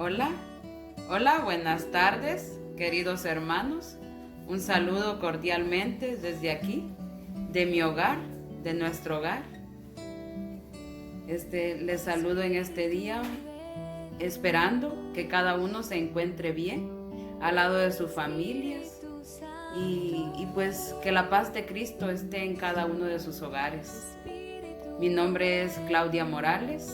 Hola, hola, buenas tardes, queridos hermanos. Un saludo cordialmente desde aquí, de mi hogar, de nuestro hogar. Les saludo en este día, esperando que cada uno se encuentre bien, al lado de sus familias, y pues que la paz de Cristo esté en cada uno de sus hogares. Mi nombre es Claudia Morales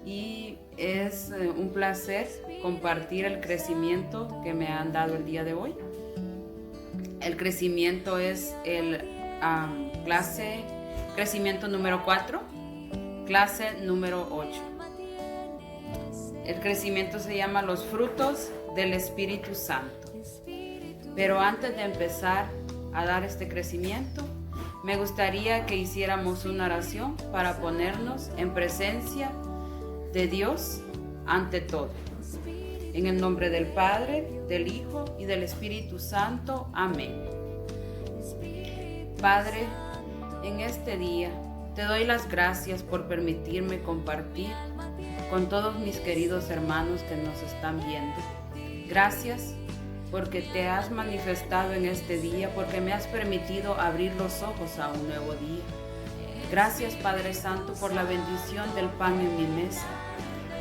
y es un placer compartir el crecimiento que me han dado el día de hoy. El crecimiento es el crecimiento número 4, clase número 8. El crecimiento se llama los frutos del Espíritu Santo. Pero antes de empezar a dar este crecimiento, me gustaría que hiciéramos una oración para ponernos en presencia de Dios ante todo. En el nombre del Padre, del Hijo y del Espíritu Santo. Amén. Padre, en este día te doy las gracias por permitirme compartir con todos mis queridos hermanos que nos están viendo. Gracias porque te has manifestado en este día, porque me has permitido abrir los ojos a un nuevo día. Gracias, Padre Santo, por la bendición del pan en mi mesa.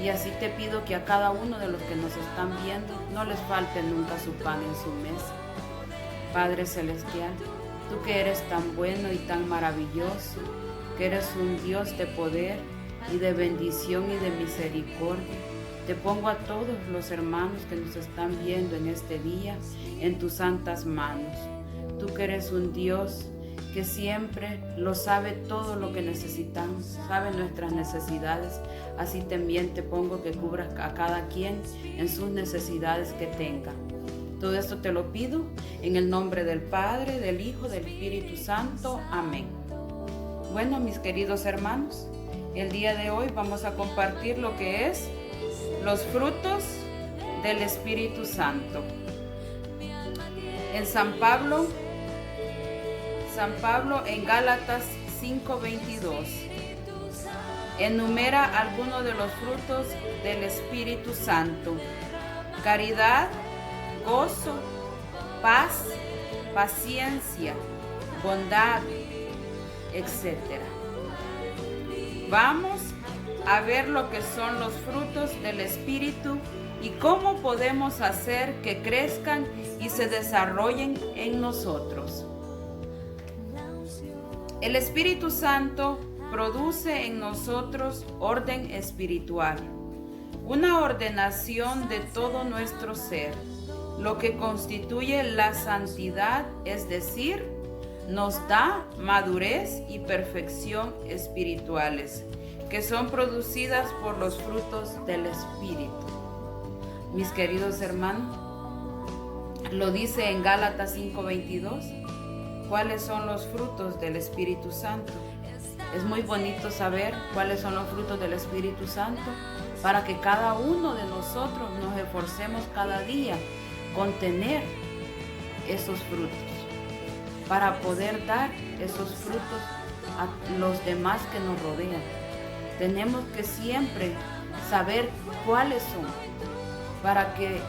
Y así te pido que a cada uno de los que nos están viendo no les falte nunca su pan en su mesa. Padre Celestial, tú que eres tan bueno y tan maravilloso, que eres un Dios de poder y de bendición y de misericordia, te pongo a todos los hermanos que nos están viendo en este día en tus santas manos. Tú que eres un Dios que siempre lo sabe todo lo que necesitamos, sabe nuestras necesidades. Así también te pongo que cubras a cada quien en sus necesidades que tenga. Todo esto te lo pido en el nombre del Padre, del Hijo, del Espíritu Santo. Amén. Bueno, mis queridos hermanos, el día de hoy vamos a compartir lo que es los frutos del Espíritu Santo. En San Pablo en Gálatas 5:22 enumera algunos de los frutos del Espíritu Santo: caridad, gozo, paz, paciencia, bondad, etc. Vamos a ver lo que son los frutos del Espíritu y cómo podemos hacer que crezcan y se desarrollen en nosotros. El Espíritu Santo produce en nosotros orden espiritual, una ordenación de todo nuestro ser, lo que constituye la santidad, es decir, nos da madurez y perfección espirituales, que son producidas por los frutos del Espíritu. Mis queridos hermanos, lo dice en Gálatas 5:22. ¿Cuáles son los frutos del Espíritu Santo? Es muy bonito saber cuáles son los frutos del Espíritu Santo para que cada uno de nosotros nos esforcemos cada día con tener esos frutos, para poder dar esos frutos a los demás que nos rodean. Tenemos que siempre saber cuáles son para que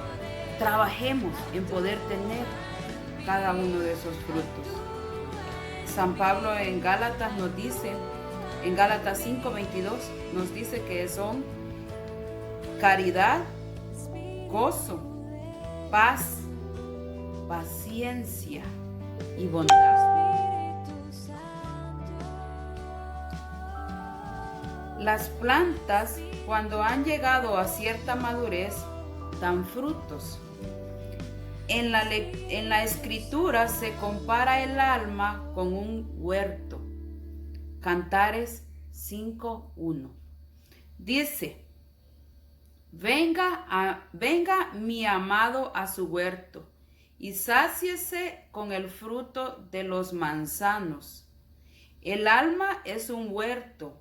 trabajemos en poder tener cada uno de esos frutos. San Pablo en Gálatas nos dice, en Gálatas 5:22, nos dice que son caridad, gozo, paz, paciencia y bondad. Las plantas, cuando han llegado a cierta madurez, dan frutos. En la Escritura se compara el alma con un huerto. Cantares 5:1. Dice: venga mi amado a su huerto y sáciese con el fruto de los manzanos. El alma es un huerto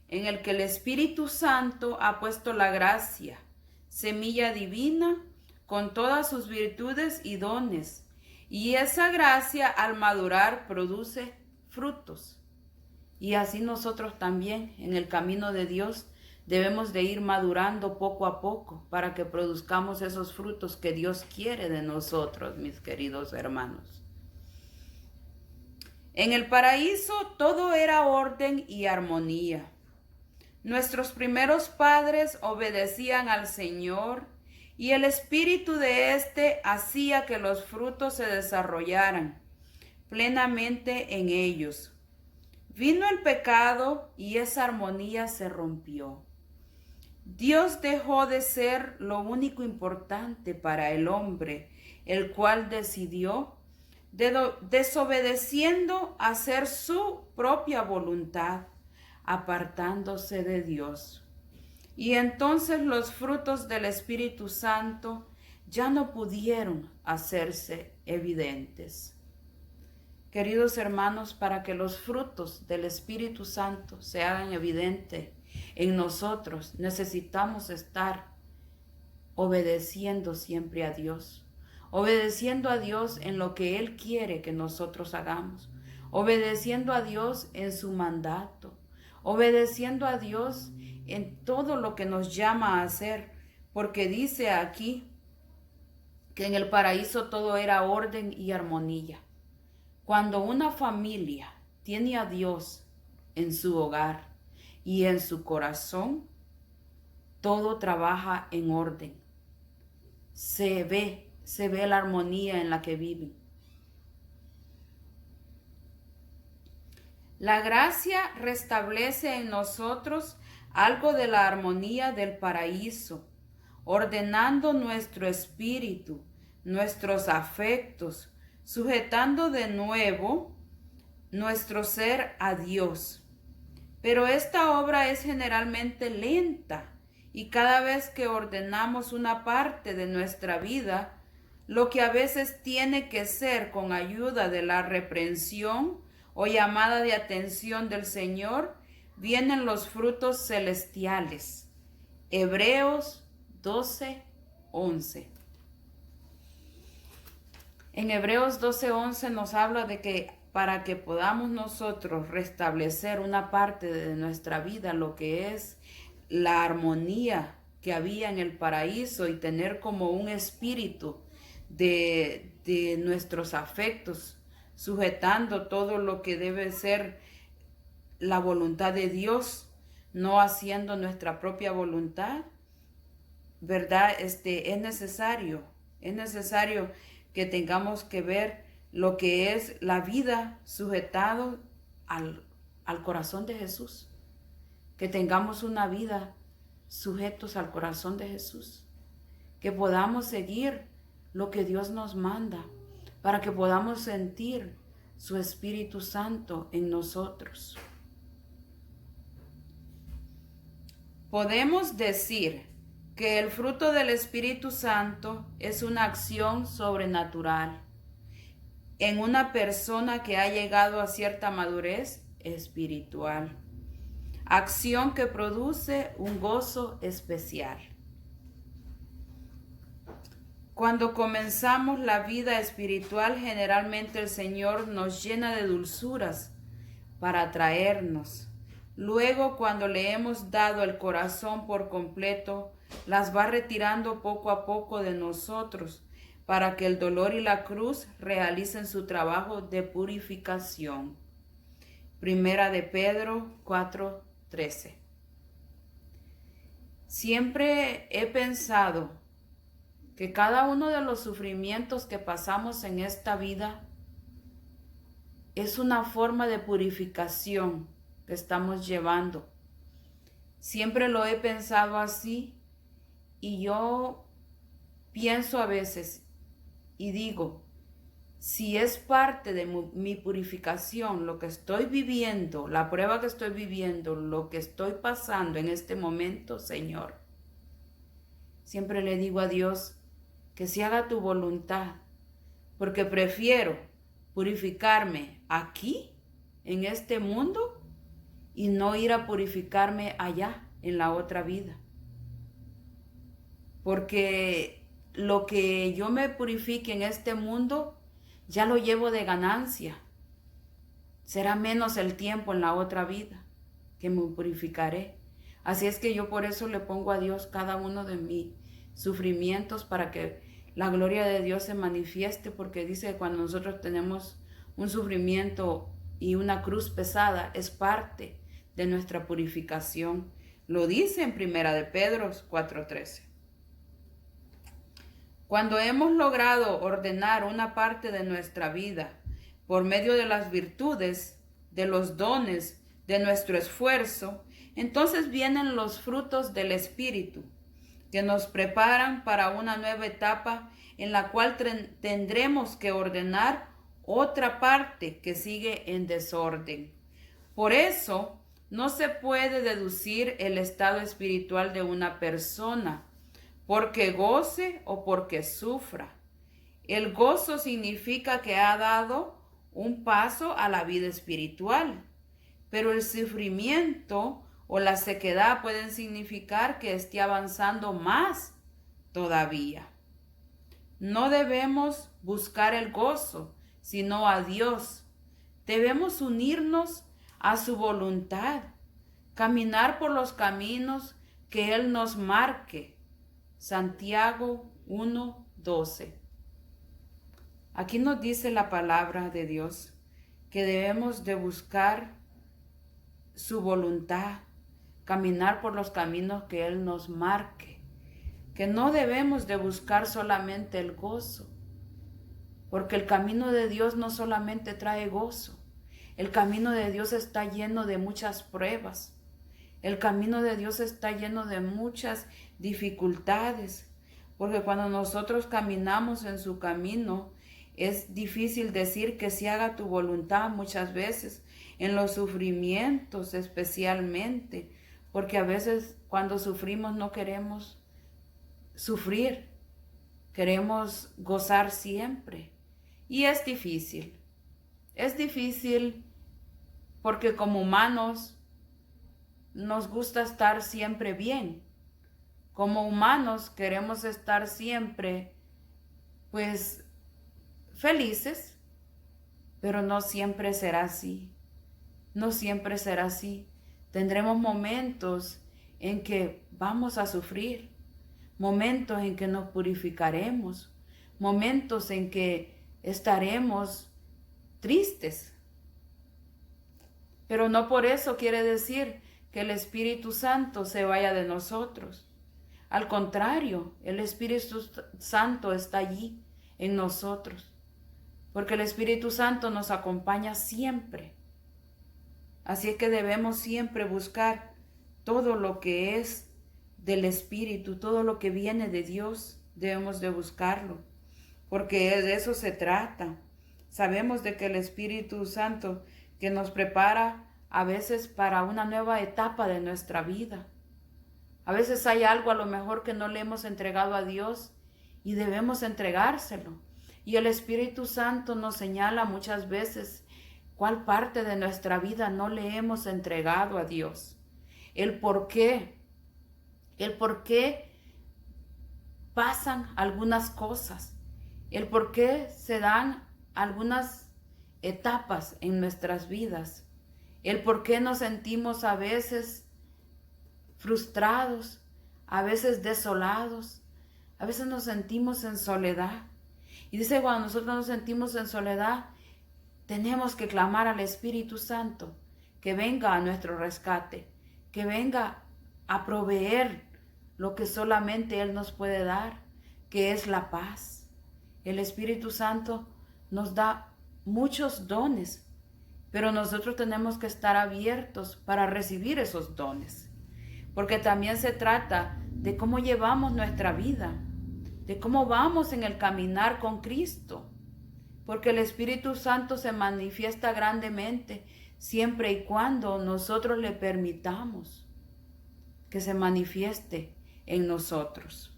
en el que el Espíritu Santo ha puesto la gracia, semilla divina, con todas sus virtudes y dones, y esa gracia al madurar produce frutos. Y así nosotros también en el camino de Dios Debemos de ir madurando poco a poco para que produzcamos esos frutos que Dios quiere de nosotros, mis queridos hermanos. En el paraíso todo era orden y armonía. Nuestros primeros padres obedecían al Señor y el espíritu de éste hacía que los frutos se desarrollaran plenamente en ellos. Vino el pecado y esa armonía se rompió. Dios dejó de ser lo único importante para el hombre, el cual decidió, desobedeciendo, a hacer su propia voluntad, apartándose de Dios. Y entonces los frutos del Espíritu Santo ya no pudieron hacerse evidentes. Queridos hermanos, para que los frutos del Espíritu Santo se hagan evidentes en nosotros, necesitamos estar obedeciendo siempre a Dios, obedeciendo a Dios en lo que Él quiere que nosotros hagamos, obedeciendo a Dios en su mandato, obedeciendo a Dios en todo lo que nos llama a hacer, porque dice aquí que en el paraíso todo era orden y armonía. Cuando una familia tiene a Dios en su hogar y en su corazón, todo trabaja en orden. Se ve la armonía en la que viven. La gracia restablece en nosotros algo de la armonía del paraíso, ordenando nuestro espíritu, nuestros afectos, sujetando de nuevo nuestro ser a Dios. Pero esta obra es generalmente lenta y cada vez que ordenamos una parte de nuestra vida, lo que a veces tiene que ser con ayuda de la reprensión o llamada de atención del Señor, vienen los frutos celestiales. Hebreos 12:11. En Hebreos 12:11 nos habla de que para que podamos nosotros restablecer una parte de nuestra vida, lo que es la armonía que había en el paraíso y tener como un espíritu de nuestros afectos, sujetando todo lo que debe ser la voluntad de Dios, no haciendo nuestra propia voluntad, ¿verdad? Es necesario que tengamos que ver lo que es la vida sujetado al corazón de Jesús, que tengamos una vida sujetos al corazón de Jesús, que podamos seguir lo que Dios nos manda, para que podamos sentir su Espíritu Santo en nosotros. Podemos decir que el fruto del Espíritu Santo es una acción sobrenatural en una persona que ha llegado a cierta madurez espiritual, acción que produce un gozo especial. Cuando comenzamos la vida espiritual, generalmente el Señor nos llena de dulzuras para atraernos. Luego, cuando le hemos dado el corazón por completo, las va retirando poco a poco de nosotros para que el dolor y la cruz realicen su trabajo de purificación. Primera de Pedro 4:13. Siempre he pensado que cada uno de los sufrimientos que pasamos en esta vida es una forma de purificación que estamos llevando. Siempre lo he pensado así y yo pienso a veces y digo, si es parte de mi purificación, lo que estoy viviendo, la prueba que estoy viviendo, lo que estoy pasando en este momento, Señor, siempre le digo a Dios que se haga tu voluntad, porque prefiero purificarme aquí, en este mundo, y no ir a purificarme allá, en la otra vida. Porque lo que yo me purifique en este mundo, ya lo llevo de ganancia. Será menos el tiempo en la otra vida que me purificaré. Así es que yo por eso le pongo a Dios cada uno de mis sufrimientos para que la gloria de Dios se manifieste, porque dice que cuando nosotros tenemos un sufrimiento y una cruz pesada, es parte de nuestra purificación. Lo dice en Primera de Pedro 4:13. Cuando hemos logrado ordenar una parte de nuestra vida por medio de las virtudes, de los dones, de nuestro esfuerzo, entonces vienen los frutos del Espíritu, que nos preparan para una nueva etapa en la cual tendremos que ordenar otra parte que sigue en desorden. Por eso, no se puede deducir el estado espiritual de una persona, porque goce o porque sufra. El gozo significa que ha dado un paso a la vida espiritual, pero el sufrimiento o la sequedad pueden significar que esté avanzando más todavía. No debemos buscar el gozo, sino a Dios. Debemos unirnos a su voluntad, caminar por los caminos que Él nos marque. Santiago 1:12. Aquí nos dice la palabra de Dios que debemos de buscar su voluntad, caminar por los caminos que Él nos marque, que no debemos de buscar solamente el gozo, porque el camino de Dios no solamente trae gozo, el camino de Dios está lleno de muchas pruebas, el camino de Dios está lleno de muchas dificultades, porque cuando nosotros caminamos en su camino, es difícil decir que se haga tu voluntad muchas veces, en los sufrimientos especialmente, porque a veces cuando sufrimos no queremos sufrir, queremos gozar siempre. Y es difícil porque como humanos nos gusta estar siempre bien. Como humanos queremos estar siempre, pues, felices, pero no siempre será así. No siempre será así. Tendremos momentos en que vamos a sufrir, momentos en que nos purificaremos, momentos en que estaremos tristes. Pero no por eso quiere decir que el Espíritu Santo se vaya de nosotros. Al contrario, el Espíritu Santo está allí en nosotros, porque el Espíritu Santo nos acompaña siempre. Así es que debemos siempre buscar todo lo que es del Espíritu, todo lo que viene de Dios, debemos de buscarlo, porque de eso se trata. Sabemos de que el Espíritu Santo que nos prepara a veces para una nueva etapa de nuestra vida. A veces hay algo a lo mejor que no le hemos entregado a Dios y debemos entregárselo. Y el Espíritu Santo nos señala muchas veces cuál parte de nuestra vida no le hemos entregado a Dios. El por qué pasan algunas cosas, el por qué se dan algunas etapas en nuestras vidas, el por qué nos sentimos a veces frustrados, a veces desolados, a veces nos sentimos en soledad. Y dice, cuando nosotros nos sentimos en soledad, tenemos que clamar al Espíritu Santo que venga a nuestro rescate, que venga a proveer lo que solamente Él nos puede dar, que es la paz. El Espíritu Santo nos da muchos dones, pero nosotros tenemos que estar abiertos para recibir esos dones, porque también se trata de cómo llevamos nuestra vida, de cómo vamos en el caminar con Cristo, porque el Espíritu Santo se manifiesta grandemente siempre y cuando nosotros le permitamos que se manifieste en nosotros.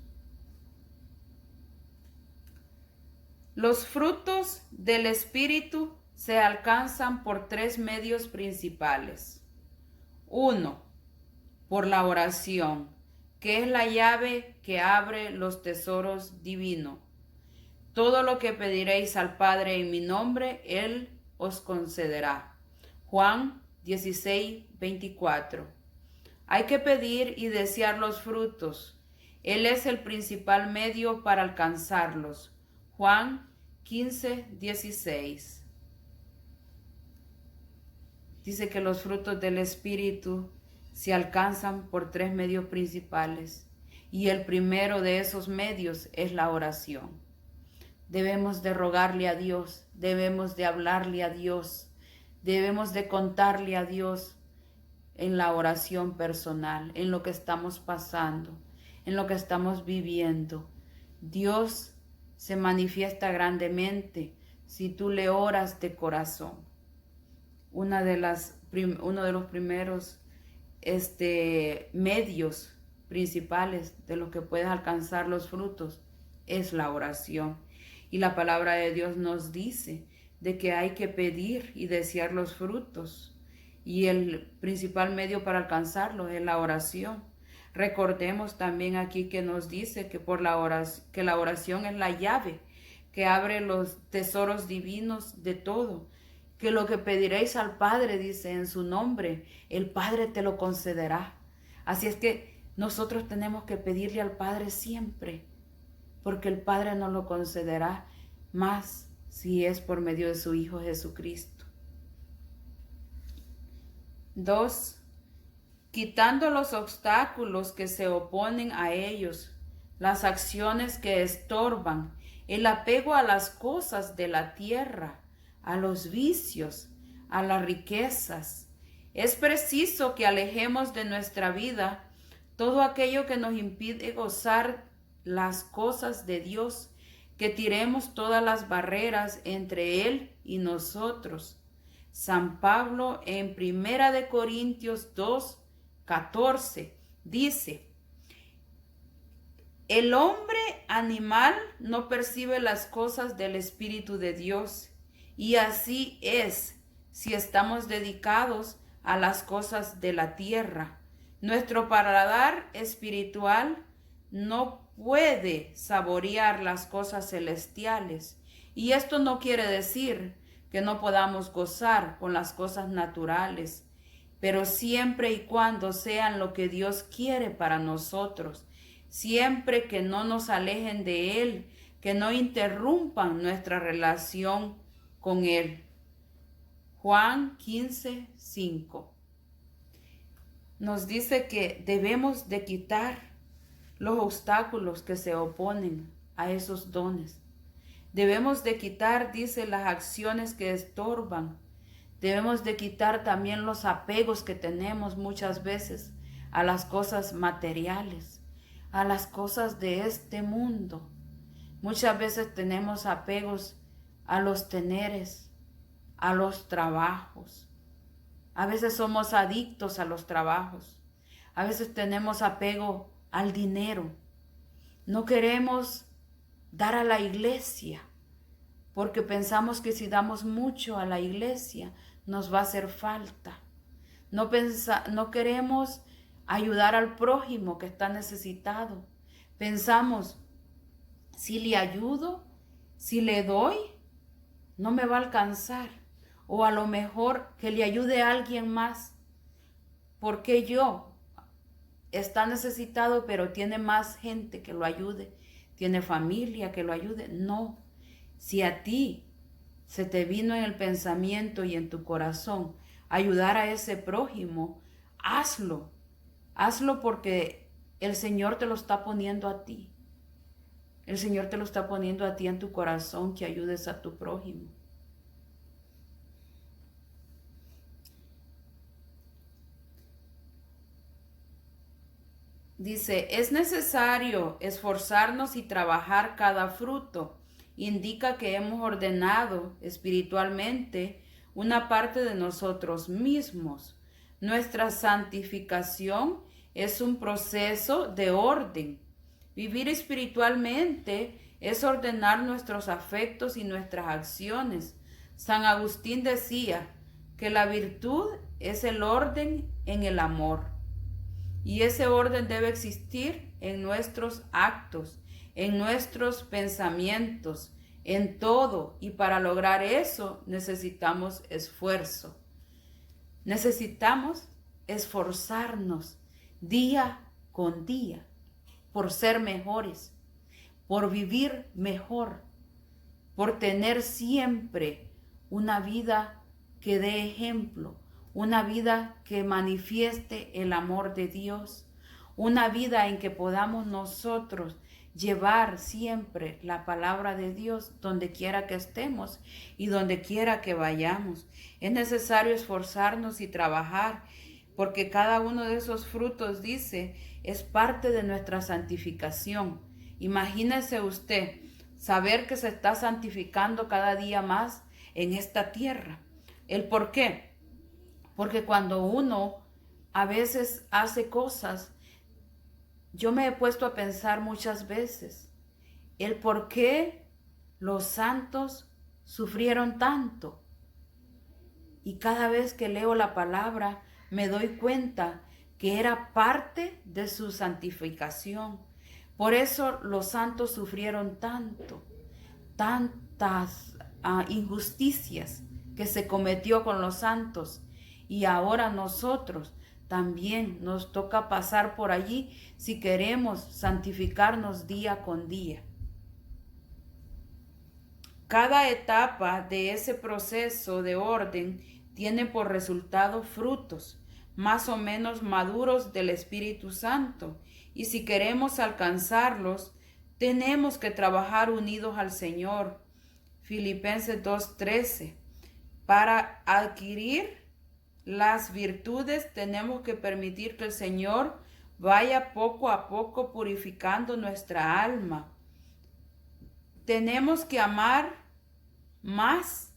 Los frutos del Espíritu se alcanzan por 3 medios principales. 1. Por la oración, que es la llave que abre los tesoros divinos. Todo lo que pediréis al Padre en mi nombre, Él os concederá. Juan 16:24. Hay que pedir y desear los frutos. Él es el principal medio para alcanzarlos. Juan 15:16. Dice que los frutos del Espíritu se alcanzan por 3 medios principales. Y el primero de esos medios es la oración. Debemos de rogarle a Dios, debemos de hablarle a Dios, debemos de contarle a Dios en la oración personal, en lo que estamos pasando, en lo que estamos viviendo. Dios se manifiesta grandemente si tú le oras de corazón. Uno de los primeros medios principales de los que puedes alcanzar los frutos es la oración. Y la palabra de Dios nos dice de que hay que pedir y desear los frutos. Y el principal medio para alcanzarlos es la oración. Recordemos también aquí que nos dice que que la oración es la llave que abre los tesoros divinos de todo. Que lo que pediréis al Padre, dice, en su nombre, el Padre te lo concederá. Así es que nosotros tenemos que pedirle al Padre siempre, porque el Padre nos lo concederá, más si es por medio de su Hijo Jesucristo. 2. Quitando los obstáculos que se oponen a ellos, las acciones que estorban, el apego a las cosas de la tierra, a los vicios, a las riquezas. Es preciso que alejemos de nuestra vida todo aquello que nos impide gozar las cosas de Dios, que tiremos todas las barreras entre Él y nosotros. San Pablo en 1 Corintios 2:14 dice: el hombre animal no percibe las cosas del Espíritu de Dios, y así es si estamos dedicados a las cosas de la tierra. Nuestro paladar espiritual no puede saborear las cosas celestiales, y esto no quiere decir que no podamos gozar con las cosas naturales, pero siempre y cuando sean lo que Dios quiere para nosotros, siempre que no nos alejen de Él, que no interrumpan nuestra relación con Él. Juan 15:5 nos dice que debemos de quitar los obstáculos que se oponen a esos dones. Debemos de quitar, dice, las acciones que estorban. Debemos de quitar también los apegos que tenemos muchas veces a las cosas materiales, a las cosas de este mundo. Muchas veces tenemos apegos a los teneres, a los trabajos. A veces somos adictos a los trabajos. A veces tenemos apego al dinero. No queremos dar a la iglesia porque pensamos que si damos mucho a la iglesia nos va a hacer falta. No queremos ayudar al prójimo que está necesitado. Pensamos, si le ayudo, si le doy, no me va a alcanzar. O a lo mejor que le ayude a alguien más. Porque yo está necesitado, pero tiene más gente que lo ayude. Tiene familia que lo ayude. No. Si a ti se te vino en el pensamiento y en tu corazón ayudar a ese prójimo, hazlo. Hazlo porque el Señor te lo está poniendo a ti. El Señor te lo está poniendo a ti en tu corazón, que ayudes a tu prójimo. Dice, es necesario esforzarnos y trabajar cada fruto. Indica que hemos ordenado espiritualmente una parte de nosotros mismos. Nuestra santificación es un proceso de orden. Vivir espiritualmente es ordenar nuestros afectos y nuestras acciones. San Agustín decía que la virtud es el orden en el amor. Y ese orden debe existir en nuestros actos, en nuestros pensamientos, en todo. Y para lograr eso necesitamos esfuerzo. Necesitamos esforzarnos día con día, por ser mejores, por vivir mejor, por tener siempre una vida que dé ejemplo, una vida que manifieste el amor de Dios, una vida en que podamos nosotros llevar siempre la palabra de Dios donde quiera que estemos y donde quiera que vayamos. Es necesario esforzarnos y trabajar, porque cada uno de esos frutos, dice, es parte de nuestra santificación. Imagínese usted saber que se está santificando cada día más en esta tierra. ¿El por qué? Porque cuando uno a veces hace cosas, yo me he puesto a pensar muchas veces el por qué los santos sufrieron tanto. Y cada vez que leo la palabra me doy cuenta que era parte de su santificación. Por eso los santos sufrieron tanto, tantas injusticias que se cometió con los santos. Y ahora nosotros también nos toca pasar por allí si queremos santificarnos día con día. Cada etapa de ese proceso de orden tiene por resultado frutos más o menos maduros del Espíritu Santo. Y si queremos alcanzarlos, tenemos que trabajar unidos al Señor. Filipenses 2:13. Para adquirir las virtudes tenemos que permitir que el Señor vaya poco a poco purificando nuestra alma. Tenemos que amar más,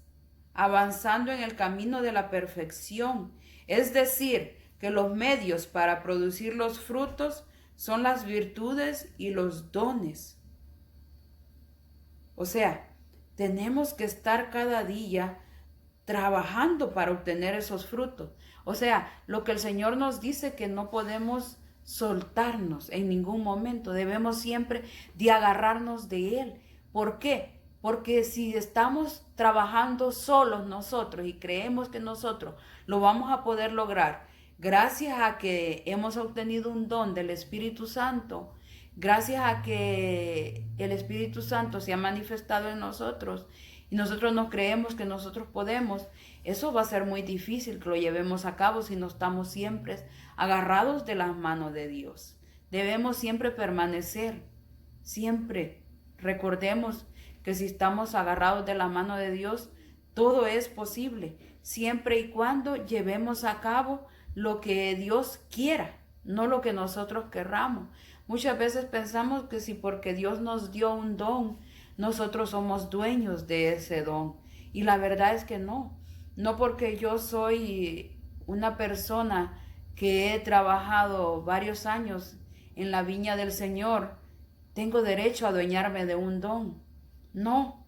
avanzando en el camino de la perfección. Es decir, que los medios para producir los frutos son las virtudes y los dones. O sea, tenemos que estar cada día trabajando para obtener esos frutos. O sea, lo que el Señor nos dice, que no podemos soltarnos en ningún momento, debemos siempre de agarrarnos de Él. ¿Por qué? Porque si estamos trabajando solos nosotros y creemos que nosotros lo vamos a poder lograr, gracias a que hemos obtenido un don del Espíritu Santo, gracias a que el Espíritu Santo se ha manifestado en nosotros y nosotros no creemos que nosotros podemos, eso va a ser muy difícil que lo llevemos a cabo si no estamos siempre agarrados de las manos de Dios. Debemos siempre permanecer, siempre. Recordemos que si estamos agarrados de la mano de Dios, todo es posible, siempre y cuando llevemos a cabo lo que Dios quiera, no lo que nosotros querramos. Muchas veces pensamos que si porque Dios nos dio un don, nosotros somos dueños de ese don. Y la verdad es que no. No porque yo soy una persona que he trabajado varios años en la viña del Señor, tengo derecho a adueñarme de un don. No,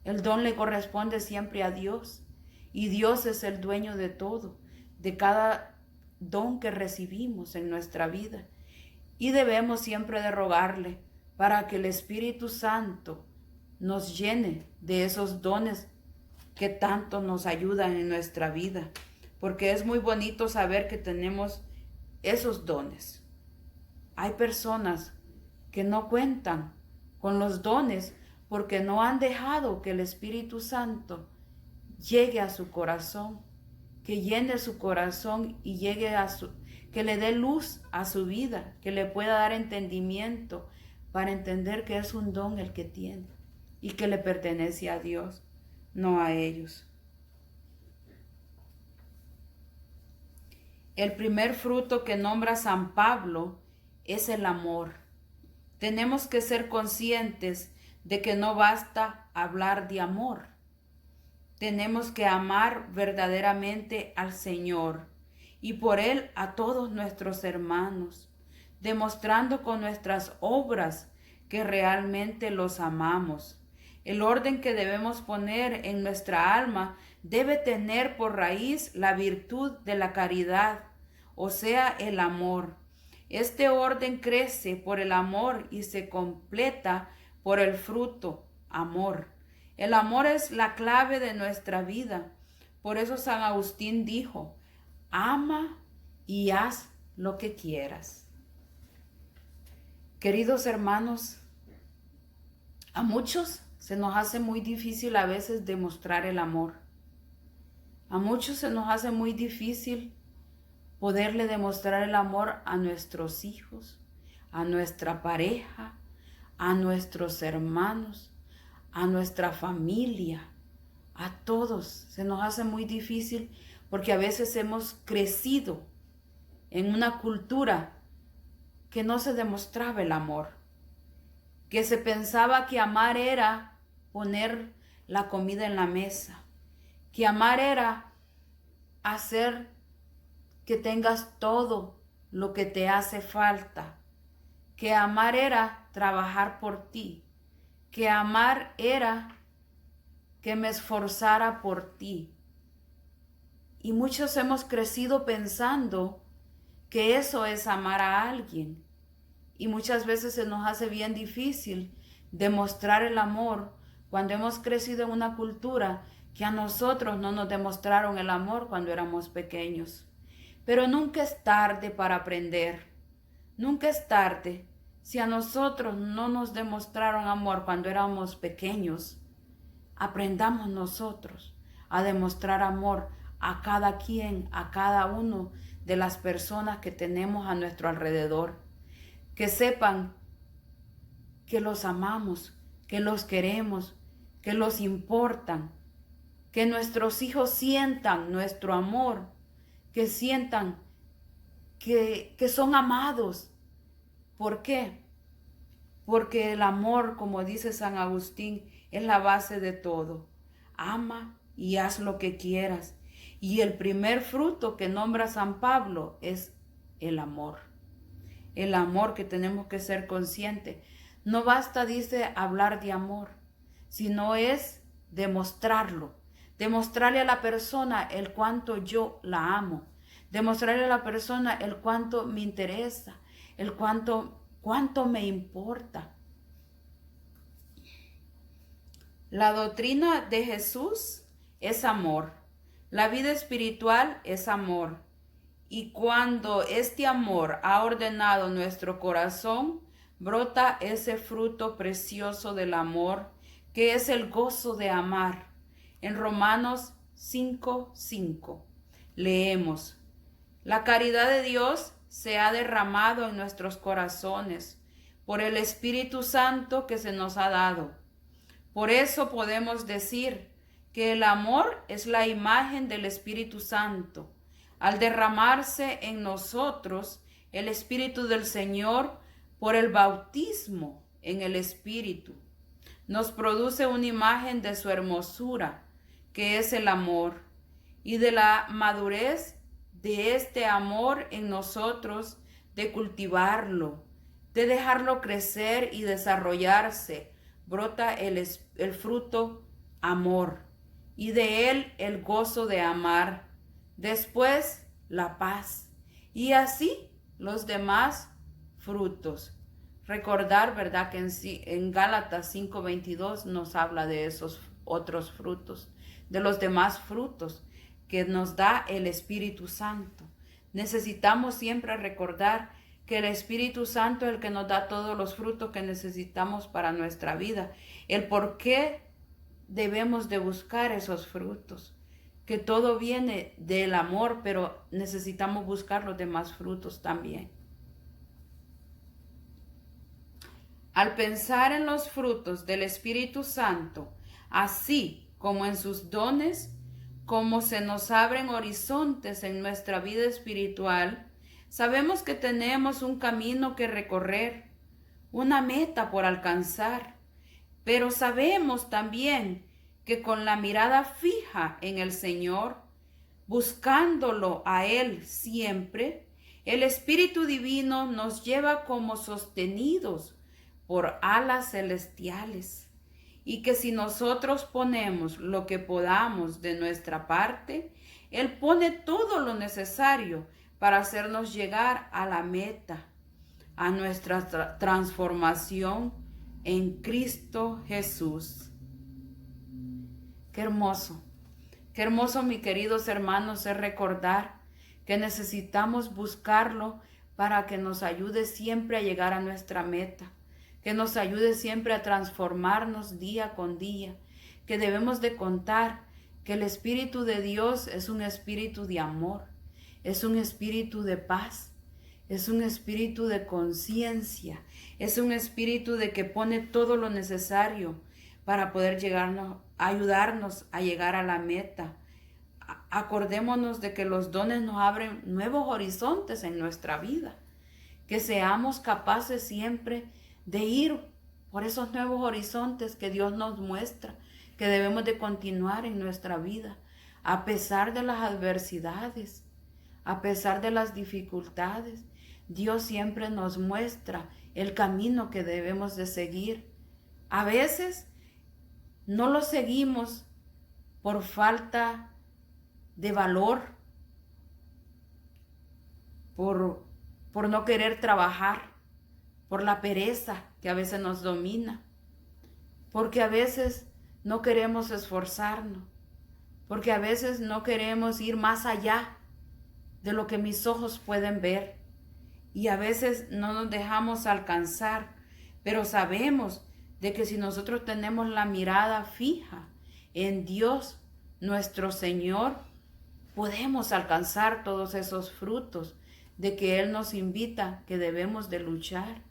el don le corresponde siempre a Dios. Y Dios es el dueño de todo, de cada don que recibimos en nuestra vida. Y debemos siempre de rogarle para que el Espíritu Santo nos llene de esos dones que tanto nos ayudan en nuestra vida. Porque es muy bonito saber que tenemos esos dones. Hay personas que no cuentan con los dones porque no han dejado que el Espíritu Santo llegue a su corazón, que llene su corazón y llegue que le dé luz a su vida, que le pueda dar entendimiento para entender que es un don el que tiene y que le pertenece a Dios, no a ellos. El primer fruto que nombra San Pablo es el amor. Tenemos que ser conscientes de que no basta hablar de amor. Tenemos que amar verdaderamente al Señor y por Él a todos nuestros hermanos, demostrando con nuestras obras que realmente los amamos. El orden que debemos poner en nuestra alma debe tener por raíz la virtud de la caridad, o sea, el amor. Este orden crece por el amor y se completa por el fruto, amor. El amor es la clave de nuestra vida. Por eso San Agustín dijo, ama y haz lo que quieras. Queridos hermanos, a muchos se nos hace muy difícil a veces demostrar el amor. A muchos se nos hace muy difícil poderle demostrar el amor a nuestros hijos, a nuestra pareja, a nuestros hermanos, a nuestra familia, a todos. Se nos hace muy difícil porque a veces hemos crecido en una cultura que no se demostraba el amor, que se pensaba que amar era poner la comida en la mesa, que amar era hacer que tengas todo lo que te hace falta, que amar era trabajar por ti, que amar era que me esforzara por ti. Y muchos hemos crecido pensando que eso es amar a alguien. Y muchas veces se nos hace bien difícil demostrar el amor cuando hemos crecido en una cultura que a nosotros no nos demostraron el amor cuando éramos pequeños. Pero nunca es tarde para aprender. Nunca es tarde. Si a nosotros no nos demostraron amor cuando éramos pequeños, aprendamos nosotros a demostrar amor a cada quien, a cada uno de las personas que tenemos a nuestro alrededor. Que sepan que los amamos, que los queremos, que los importan, que nuestros hijos sientan nuestro amor, que sientan que son amados. ¿Por qué? Porque el amor, como dice San Agustín, es la base de todo. Ama y haz lo que quieras. Y el primer fruto que nombra San Pablo es el amor. El amor que tenemos que ser conscientes. No basta, dice, hablar de amor, sino es demostrarlo. Demostrarle a la persona el cuánto yo la amo. Demostrarle a la persona el cuánto me interesa, el cuánto me importa. La doctrina de Jesús es amor. La vida espiritual es amor. Y cuando este amor ha ordenado nuestro corazón, brota ese fruto precioso del amor, que es el gozo de amar. En Romanos 5:5 leemos: la caridad de Dios se ha derramado en nuestros corazones por el Espíritu Santo que se nos ha dado. Por eso podemos decir que el amor es la imagen del Espíritu Santo. Al derramarse en nosotros el Espíritu del Señor por el bautismo en el Espíritu, nos produce una imagen de su hermosura, que es el amor, y de la madurez de este amor en nosotros, de cultivarlo, de dejarlo crecer y desarrollarse, brota el fruto amor, y de él el gozo de amar. Después, la paz, y así los demás frutos. Recordar, ¿verdad?, que en Gálatas 5:22 nos habla de esos otros frutos, de los demás frutos que nos da el Espíritu Santo. Necesitamos siempre recordar que el Espíritu Santo es el que nos da todos los frutos que necesitamos para nuestra vida. El por qué debemos de buscar esos frutos. Que todo viene del amor, pero necesitamos buscar los demás frutos también. Al pensar en los frutos del Espíritu Santo, así como en sus dones, como se nos abren horizontes en nuestra vida espiritual, sabemos que tenemos un camino que recorrer, una meta por alcanzar, pero sabemos también que con la mirada fija en el Señor, buscándolo a Él siempre, el Espíritu Divino nos lleva como sostenidos por alas celestiales, y que si nosotros ponemos lo que podamos de nuestra parte, Él pone todo lo necesario para hacernos llegar a la meta, a nuestra transformación en Cristo Jesús. Qué hermoso, mis queridos hermanos, es recordar que necesitamos buscarlo para que nos ayude siempre a llegar a nuestra meta, que nos ayude siempre a transformarnos día con día, que debemos de contar que el Espíritu de Dios es un espíritu de amor, es un espíritu de paz, es un espíritu de conciencia, es un espíritu de que pone todo lo necesario para poder ayudarnos a llegar a la meta. Acordémonos de que los dones nos abren nuevos horizontes en nuestra vida, que seamos capaces siempre de ir por esos nuevos horizontes que Dios nos muestra, que debemos de continuar en nuestra vida, a pesar de las adversidades, a pesar de las dificultades. Dios siempre nos muestra el camino que debemos de seguir. A veces no lo seguimos por falta de valor, por no querer trabajar, por la pereza que a veces nos domina, porque a veces no queremos esforzarnos, porque a veces no queremos ir más allá de lo que mis ojos pueden ver, y a veces no nos dejamos alcanzar, pero sabemos de que si nosotros tenemos la mirada fija en Dios, nuestro Señor, podemos alcanzar todos esos frutos de que Él nos invita, que debemos de luchar.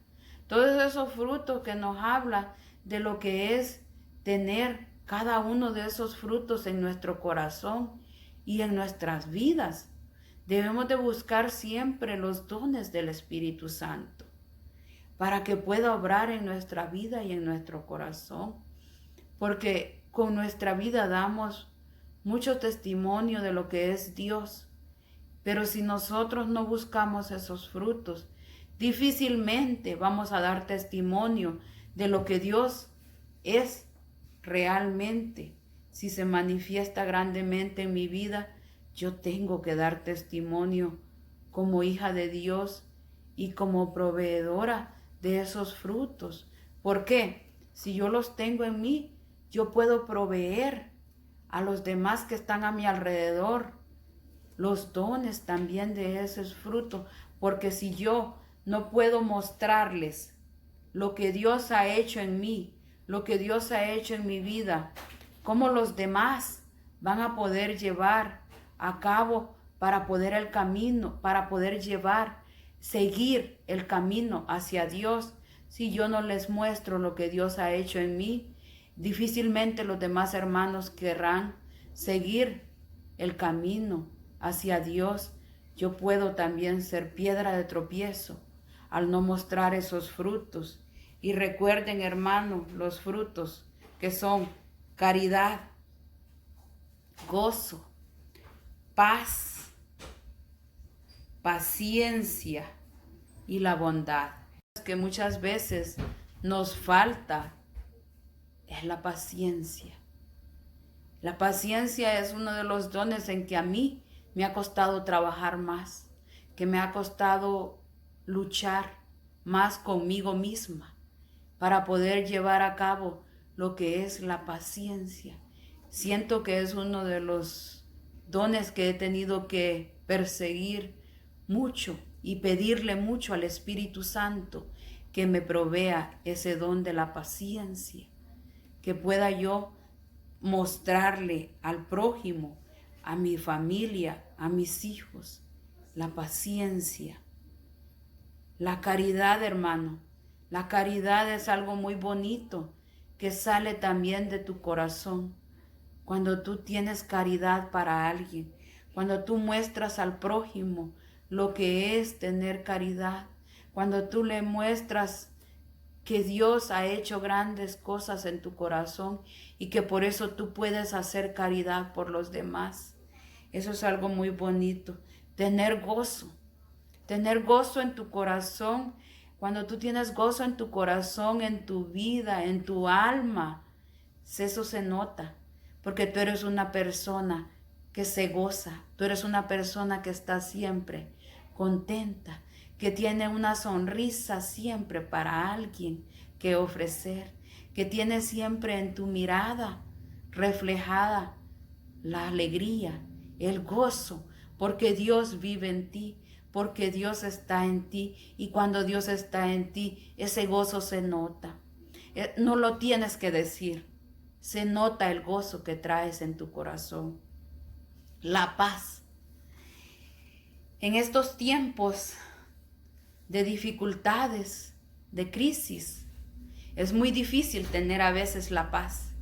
Todos esos frutos que nos habla de lo que es tener cada uno de esos frutos en nuestro corazón y en nuestras vidas. Debemos de buscar siempre los dones del Espíritu Santo para que pueda obrar en nuestra vida y en nuestro corazón, porque con nuestra vida damos mucho testimonio de lo que es Dios, pero si nosotros no buscamos esos frutos, difícilmente vamos a dar testimonio de lo que Dios es realmente. Si se manifiesta grandemente en mi vida, yo tengo que dar testimonio como hija de Dios y como proveedora de esos frutos. ¿Por qué? Si yo los tengo en mí, yo puedo proveer a los demás que están a mi alrededor los dones también de esos frutos, porque si yo no puedo mostrarles lo que Dios ha hecho en mí, lo que Dios ha hecho en mi vida, ¿cómo los demás van a poder llevar a cabo para poder seguir el camino hacia Dios? Si yo no les muestro lo que Dios ha hecho en mí, difícilmente los demás hermanos querrán seguir el camino hacia Dios. Yo puedo también ser piedra de tropiezo al no mostrar esos frutos. Y recuerden, hermanos, los frutos que son caridad, gozo, paz, paciencia y la bondad. Que muchas veces nos falta es la paciencia. La paciencia es uno de los dones en que a mí me ha costado trabajar más, que me ha costado luchar más conmigo misma para poder llevar a cabo lo que es la paciencia. Siento que es uno de los dones que he tenido que perseguir mucho y pedirle mucho al Espíritu Santo que me provea ese don de la paciencia, que pueda yo mostrarle al prójimo, a mi familia, a mis hijos, la paciencia. La caridad, hermano, la caridad es algo muy bonito que sale también de tu corazón. Cuando tú tienes caridad para alguien, cuando tú muestras al prójimo lo que es tener caridad, cuando tú le muestras que Dios ha hecho grandes cosas en tu corazón y que por eso tú puedes hacer caridad por los demás. Eso es algo muy bonito. Tener gozo en tu corazón. Cuando tú tienes gozo en tu corazón, en tu vida, en tu alma, eso se nota, porque tú eres una persona que se goza, tú eres una persona que está siempre contenta, que tiene una sonrisa siempre para alguien que ofrecer, que tiene siempre en tu mirada reflejada la alegría, el gozo, porque Dios vive en ti, porque Dios está en ti, y cuando Dios está en ti, ese gozo se nota. No lo tienes que decir, se nota el gozo que traes en tu corazón, la paz. En estos tiempos de dificultades, de crisis, es muy difícil tener a veces la paz.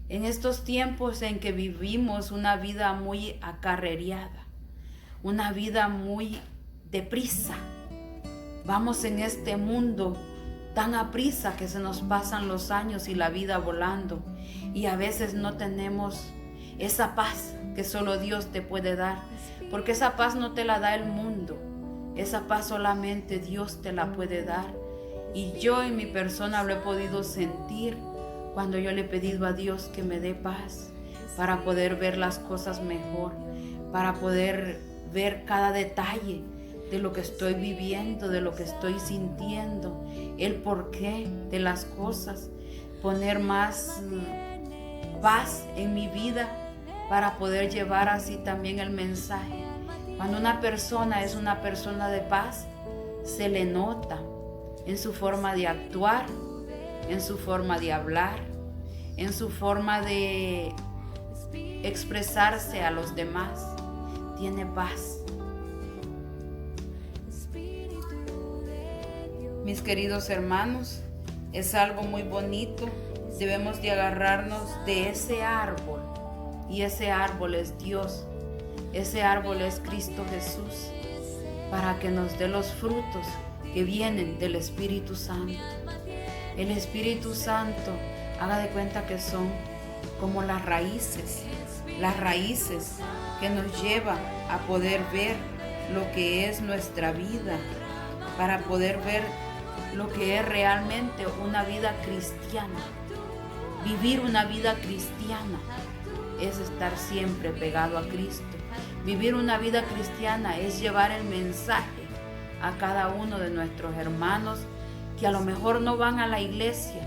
En estos tiempos en que vivimos una vida muy acarreada, una vida muy deprisa, vamos en este mundo tan aprisa que se nos pasan los años y la vida volando, y a veces no tenemos esa paz que solo Dios te puede dar, porque esa paz no te la da el mundo, esa paz solamente Dios te la puede dar. Y yo en mi persona lo he podido sentir cuando yo le he pedido a Dios que me dé paz para poder ver las cosas mejor, para poder ver cada detalle de lo que estoy viviendo, de lo que estoy sintiendo, el porqué de las cosas, poner más paz en mi vida para poder llevar así también el mensaje. Cuando una persona es una persona de paz, se le nota en su forma de actuar, en su forma de hablar, en su forma de expresarse a los demás. Tiene paz. Mis queridos hermanos, es algo muy bonito. Debemos de agarrarnos de ese árbol, y ese árbol es Dios. Ese árbol es Cristo Jesús, para que nos dé los frutos que vienen del Espíritu Santo. El Espíritu Santo, haga de cuenta que son como las raíces que nos llevan a poder ver lo que es nuestra vida, para poder ver lo que es realmente una vida cristiana. Vivir una vida cristiana es estar siempre pegado a Cristo. Vivir una vida cristiana es llevar el mensaje a cada uno de nuestros hermanos que a lo mejor no van a la iglesia,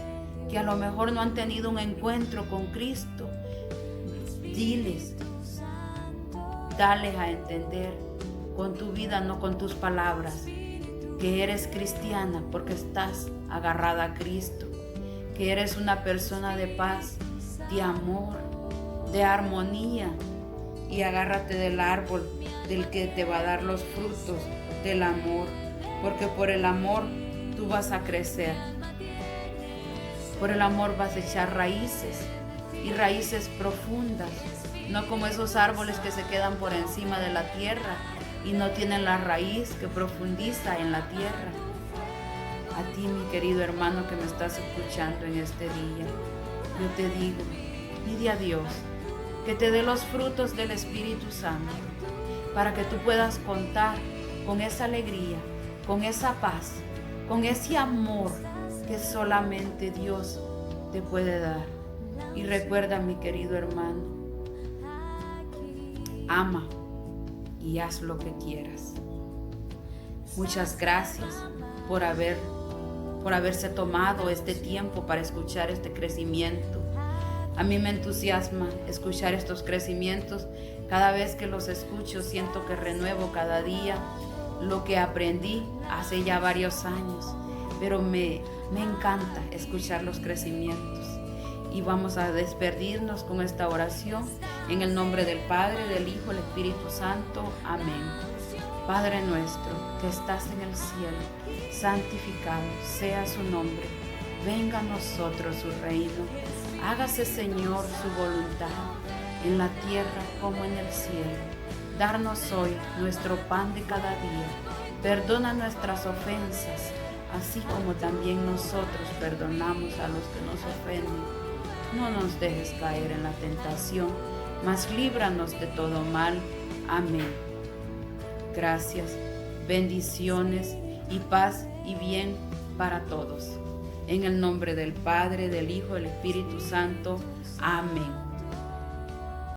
que a lo mejor no han tenido un encuentro con Cristo. Diles, dales a entender con tu vida, no con tus palabras, que eres cristiana porque estás agarrada a Cristo, que eres una persona de paz, de amor, de armonía, y agárrate del árbol del que te va a dar los frutos del amor, porque por el amor tú vas a crecer, por el amor vas a echar raíces, y raíces profundas, no como esos árboles que se quedan por encima de la tierra y no tienen la raíz que profundiza en la tierra. A ti, mi querido hermano que me estás escuchando en este día, yo te digo, pide a Dios que te dé los frutos del Espíritu Santo, para que tú puedas contar con esa alegría, con esa paz, con ese amor que solamente Dios te puede dar. Y recuerda, mi querido hermano, ama y haz lo que quieras. Muchas gracias por haberse tomado este tiempo para escuchar este crecimiento. A mí me entusiasma escuchar estos crecimientos. Cada vez que los escucho siento que renuevo cada día lo que aprendí hace ya varios años, pero me encanta escuchar los crecimientos. Y vamos a despedirnos con esta oración en el nombre del Padre, del Hijo, del Espíritu Santo. Amén. Padre nuestro que estás en el cielo, santificado sea su nombre. Venga a nosotros su reino. Hágase, Señor, su voluntad, en la tierra como en el cielo. Darnos hoy nuestro pan de cada día. Perdona nuestras ofensas, así como también nosotros perdonamos a los que nos ofenden. No nos dejes caer en la tentación, mas líbranos de todo mal. Amén. Gracias, bendiciones y paz y bien para todos. En el nombre del Padre, del Hijo y del Espíritu Santo. Amén.